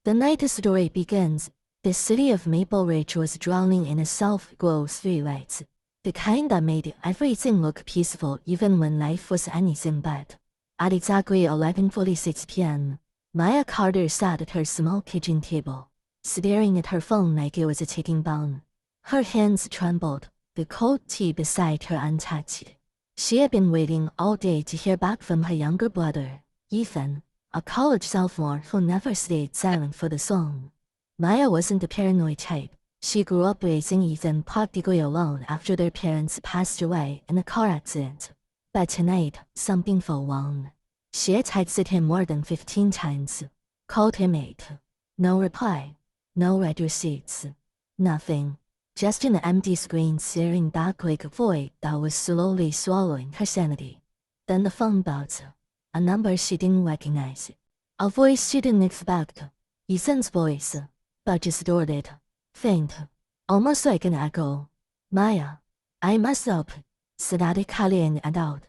The night the story begins, the city of Maple Ridge was drowning in a self-glow streetlights, the kind that made everything look peaceful even when life was anything but. At exactly 11:46 p.m., Maya Carter sat at her small kitchen table, staring at her phone like it was a ticking bomb. Her hands trembled, the cold tea beside her untouched. She had been waiting all day to hear back from her younger brother, Ethan, a college sophomore who never stayed silent for the song. Maya wasn't the paranoid type. She grew up raising Ethan practically alone after their parents passed away in a car accident. But tonight, something felt wrong. She had texted him more than 15 times, called him 8. No reply, no read receipts, nothing. Just an empty screen staring back like a void that was slowly swallowing her sanity. Then the phone buzzed. A number she didn't recognize. A voice she didn't expect. Ethan's voice, but distorted, faint, almost like an echo. Maya, I messed up, statically in and out.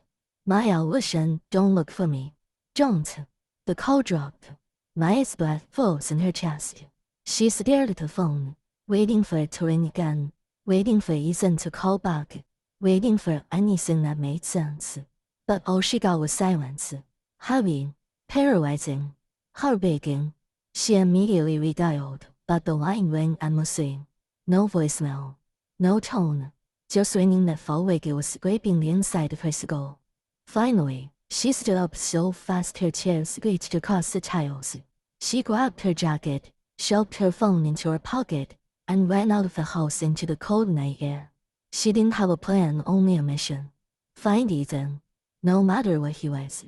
Maya, listen, don't look for me. Don't. The call dropped. Maya's breath froze in her chest. She stared at the phone, waiting for it to ring again, waiting for Ethan to call back, waiting for anything that made sense. But all she got was silence. Heavy, paralyzing, heartbreaking. She immediately redialed, but the line rang endlessly. No voicemail, no tone, just ringing that felt like it was scraping the inside of her skull. Finally, she stood up so fast her chair screeched across the tiles. She grabbed her jacket, shoved her phone into her pocket, and ran out of the house into the cold night air. She didn't have a plan, only a mission. Find Ethan, no matter what he was.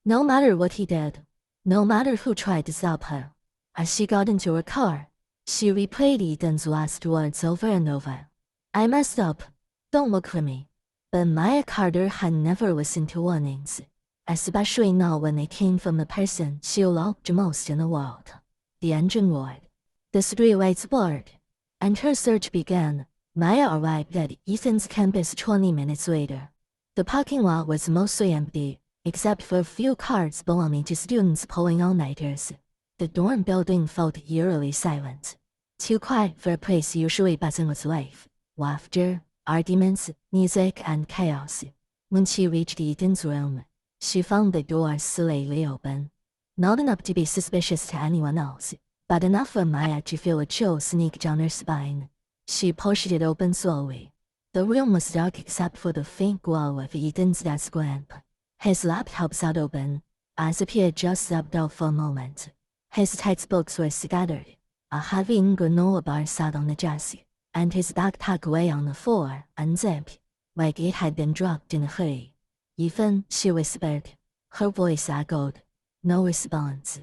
No matter what he did, no matter who tried to stop her. As she got into her car, she replayed Ethan's last words over and over. I messed up. Don't look for me. But Maya Carter had never listened to warnings, especially not when they came from the person she loved most in the world. The engine roared. The streetlights blurred, and her search began. Maya arrived at Ethan's campus 20 minutes later. The parking lot was mostly empty, except for a few cars belonging to students pulling all-nighters. The dorm building felt eerily silent. Too quiet for a place usually buzzing with life, laughter, arguments, music, and chaos. When she reached Ethan's room, she found the door slightly open. Not enough to be suspicious to anyone else, but enough for Maya to feel a chill sneak down her spine. She pushed it open slowly. The room was dark except for the faint glow of Ethan's desk lamp. His laptop sat open, as if he had just stepped out for a moment. His textbooks were scattered. A heavy granola bar sat on the desk, and his backpack lay on the floor, unzipped, like it had been dropped in a hurry. Ethan, she whispered. Her voice echoed. No response.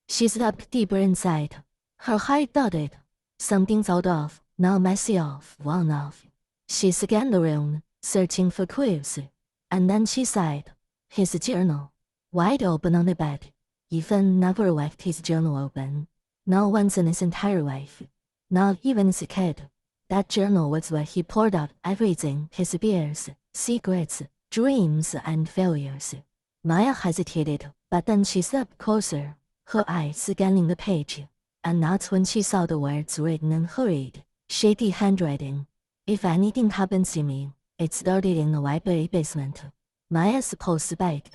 She stepped deeper inside. Her heart thudded. Something felt off, not messy off, wrong off. She scanned the room, searching for clues. And then she sighed. His journal, wide open on the bed. Ethan never left his journal open. Not once in his entire life. Not even as a kid. That journal was where he poured out everything, his fears, secrets, dreams, and failures. Maya hesitated, but then she stepped closer, her eyes scanning the page. And that's when she saw the words written in hurried, shady handwriting. If anything happens to me, it started in the library basement. Maya's pulse spiked.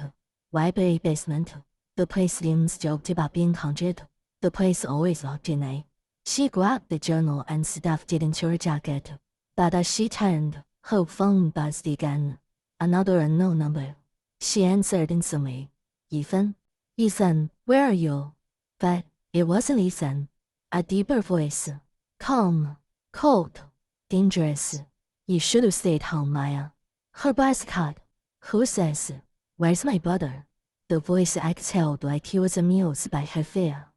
Library basement. The place Liam's joked about being haunted. The place always locked at night. She grabbed the journal and stuffed it into her jacket. But as she turned, her phone buzzed again. Another unknown number. She answered instantly. Ethan? Ethan, where are you? But it wasn't Ethan. A deeper voice. Calm. Cold. Dangerous. You should have stayed home, Maya. Her breath caught. Who says? Where's my brother? The voice exhaled like he was amused by her fear.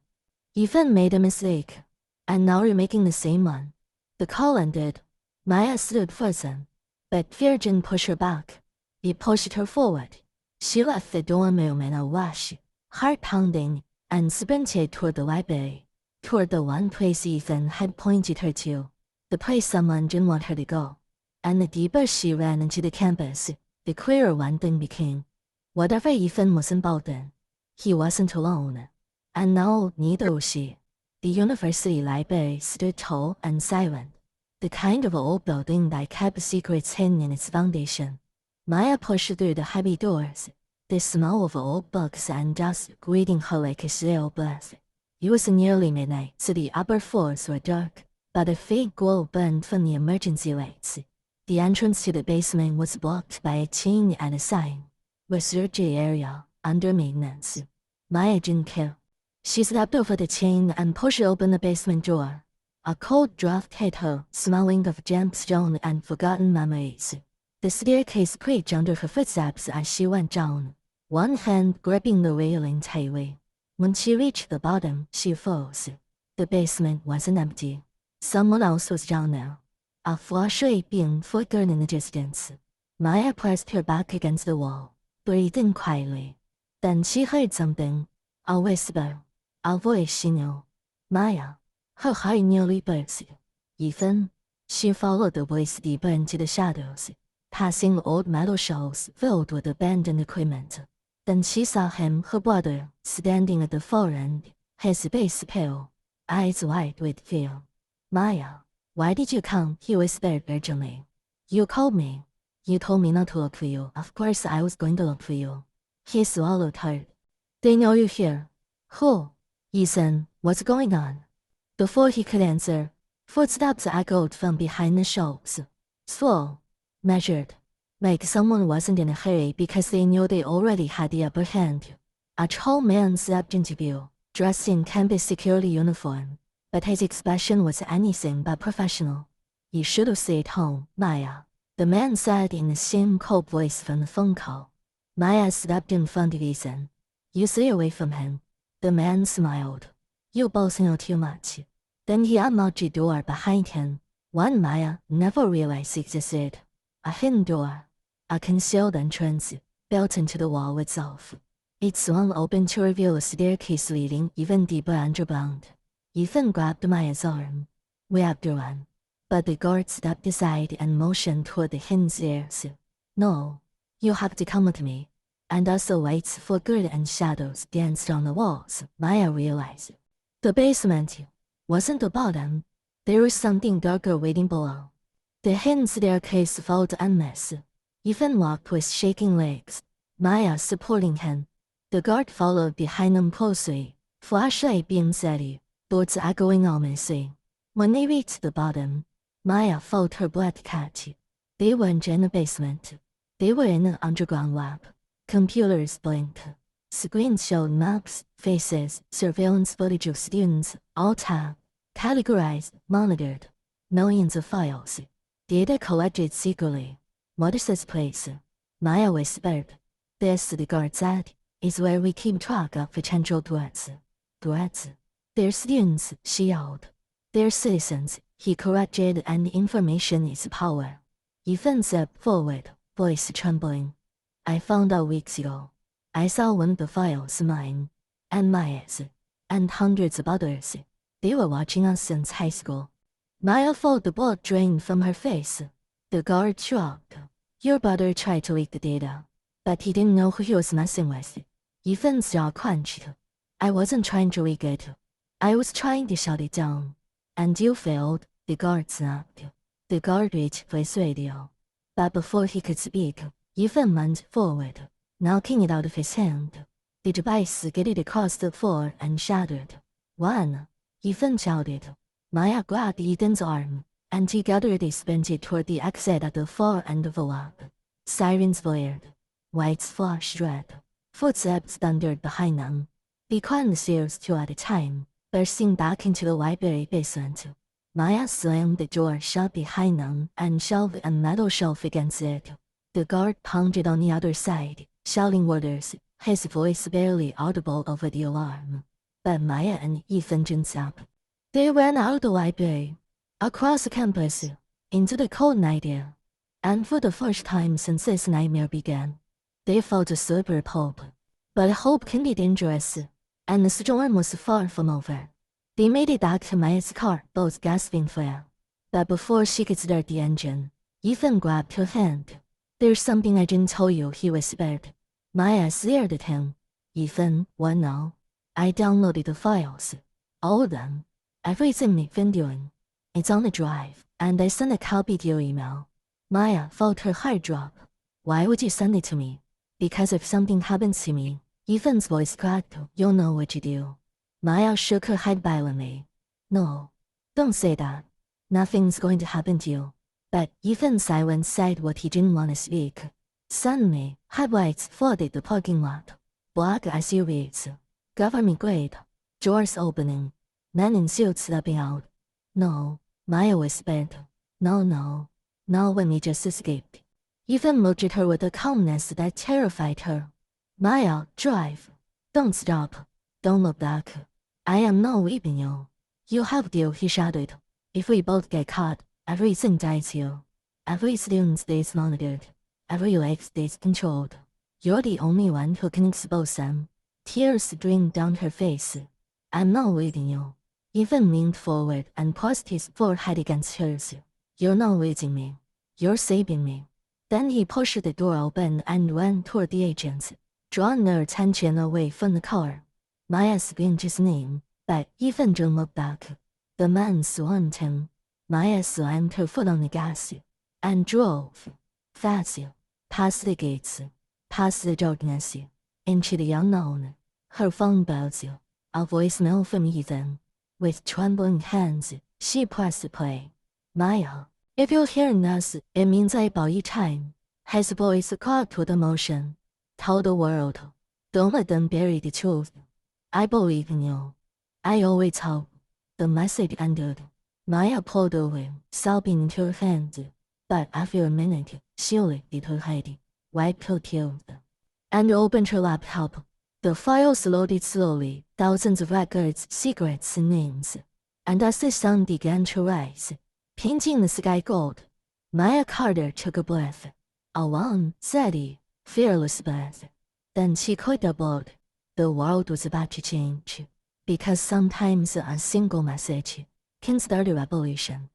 Ethan made a mistake, and now you're making the same one. The call ended. Maya stood frozen, but fear didn't push her back. It pushed her forward. She left the dorm room in a rush, heart pounding, and sprinted toward the library, toward the one place Ethan had pointed her to, the place someone didn't want her to go. And the deeper she ran into the campus, the clearer one thing became. Whatever Ethan was involved in, he wasn't alone. And now neither was she. The university library stood tall and silent, the kind of old building that kept secrets hidden in its foundation. Maya pushed through the heavy doors, the smell of old books and dust greeting her like a slow breath. It was nearly midnight, so the upper floors were dark, but a faint glow burned from the emergency lights. The entrance to the basement was blocked by a chain and a sign. Research area, under maintenance. Maya didn't care. She stepped over the chain and pushed open the basement door. A cold draft hit her, smelling of gemstone and forgotten memories. The staircase creaked under her footsteps as she went down, one hand gripping the railing tightly. When she reached the bottom, she froze. The basement wasn't empty. Someone else was down there. A flashlight beam flickered in the distance. Maya pressed her back against the wall, breathing quietly. Then she heard something. A whisper. A voice she knew. Maya. Her heart nearly burst. Ethan. She followed the voice deeper into the shadows, passing old metal shelves filled with abandoned equipment. Then she saw him, her brother, standing at the far end, his face pale, eyes wide with fear. Maya, why did you come? He whispered urgently. You called me. You told me not to look for you. Of course I was going to look for you. He swallowed hard. They know you're here. Who? Ethan, what's going on? Before he could answer, footsteps echoed from behind the shelves. Slow, measured, like someone wasn't in a hurry because they knew they already had the upper hand. A tall man stepped into view, dressed in campus security uniform, but his expression was anything but professional. You should have stayed home, Maya, the man said in the same cold voice from the phone call. Maya stepped in front of Ethan. You stay away from him. The man smiled. You both know too much. Then he unlocked a door behind him, one Maya never realized existed. A hidden door. A concealed entrance, built into the wall itself. It swung open to reveal a staircase leading even deeper underground. Ethan grabbed Maya's arm. We have to run. But the guard stepped aside and motioned toward the hidden stairs. No. You have to come with me. And as the lights flickered and shadows danced on the walls, Maya realized. The basement wasn't the bottom. There was something darker waiting below. The hidden staircase followed endless. Ethan walked with shaking legs, Maya supporting him. The guard followed behind them closely, flashlight beam steady, bullets echoing ominously. When they reached the bottom, Maya felt her breath catch. They weren't in the basement. They were in an underground lab. Computers blinked. Screens showed maps, faces, surveillance footage of students, all tabbed, categorized, monitored. Millions of files. Data collected secretly. What is this place? Maya whispered. This, the guard said, is where we keep track of potential threats. Threats? They're students, she yelled. They're citizens, he corrected, and information is power. Ethan stepped forward, voice trembling. I found out weeks ago. I saw one of the files, mine, and Maya's, and hundreds of others. They were watching us since high school. Maya felt the blood drain from her face. The guard shrugged. Your brother tried to leak the data, but he didn't know who he was messing with. Ethan's jaw clenched. I wasn't trying to leak it. I was trying to shut it down. And you failed, the guard snapped. The guard reached for his radio. But before he could speak, Ethan leaned forward, knocking it out of his hand. The device skidded across the floor and shattered. Run! Ethan shouted. Maya grabbed Ethan's arm, and together they sprinted toward the exit at the far end of the lab. Sirens blared. Lights flashed red. Footsteps thundered behind them. They climbed the stairs two at a time, bursting back into the library basement. Maya slammed the door shut behind them and shoved a metal shelf against it. The guard pounded on the other side, shouting orders, his voice barely audible over the alarm. But Maya and Ethan didn't stop. They ran out of the library, across the campus, into the cold night air. And for the first time since this nightmare began, they felt a sober hope. But hope can be dangerous, and the storm was far from over. They made it back to Maya's car, both gasping for air. But before she could start the engine, Ethan grabbed her hand. There's something I didn't tell you, he whispered. Maya stared at him. Ethan, what now? I downloaded the files. All of them. Everything we've been doing. It's on the drive, and I sent a copy to your email. Maya felt her heart drop. Why would you send it to me? Because if something happens to me, Ethan's voice cracked. You'll know what you do. Maya shook her head violently. No. Don't say that. Nothing's going to happen to you. But Ethan's silence said what he didn't want to speak. Suddenly, headlights flooded the parking lot. Black SUVs. Government grade. Doors opening. Men in suits stepping out. No, Maya whispered. No. When we just escaped. Ethan looked at her with a calmness that terrified her. Maya, drive. Don't stop. Don't look back. I am not leaving you. You have to, he shouted. If we both get caught, everything dies here. Every student stays monitored. Every life stays controlled. You're the only one who can expose them. Tears streamed down her face. I'm not leaving you. Ethan leaned forward and pressed his forehead against hers. You're not leaving me. You're saving me. Then he pushed the door open and ran toward the agents, drawing their attention away from the car. Maya screamed his name, but Ethan didn't look back. The man swarmed him. Maya slammed her foot on the gas and drove fast past the gates, past the darkness, into the unknown. Her phone buzzed. A voicemail from Ethan. With trembling hands, she pressed play. Maya, if you're hearing us, it means I bought you time. His voice caught to the motion. Tell the world. Don't let them bury the truth. I believe in you. I always hope. The message ended. Maya pulled away, sobbing into her hands. But after a minute, she lifted her head, wiped her tears, and opened her laptop. The files loaded slowly, thousands of records, secrets, and names. And as the sun began to rise, painting the sky gold, Maya Carter took a breath. A long, steady, fearless breath. Then she quit aboard. The world was about to change. Because sometimes a single message can start a revolution.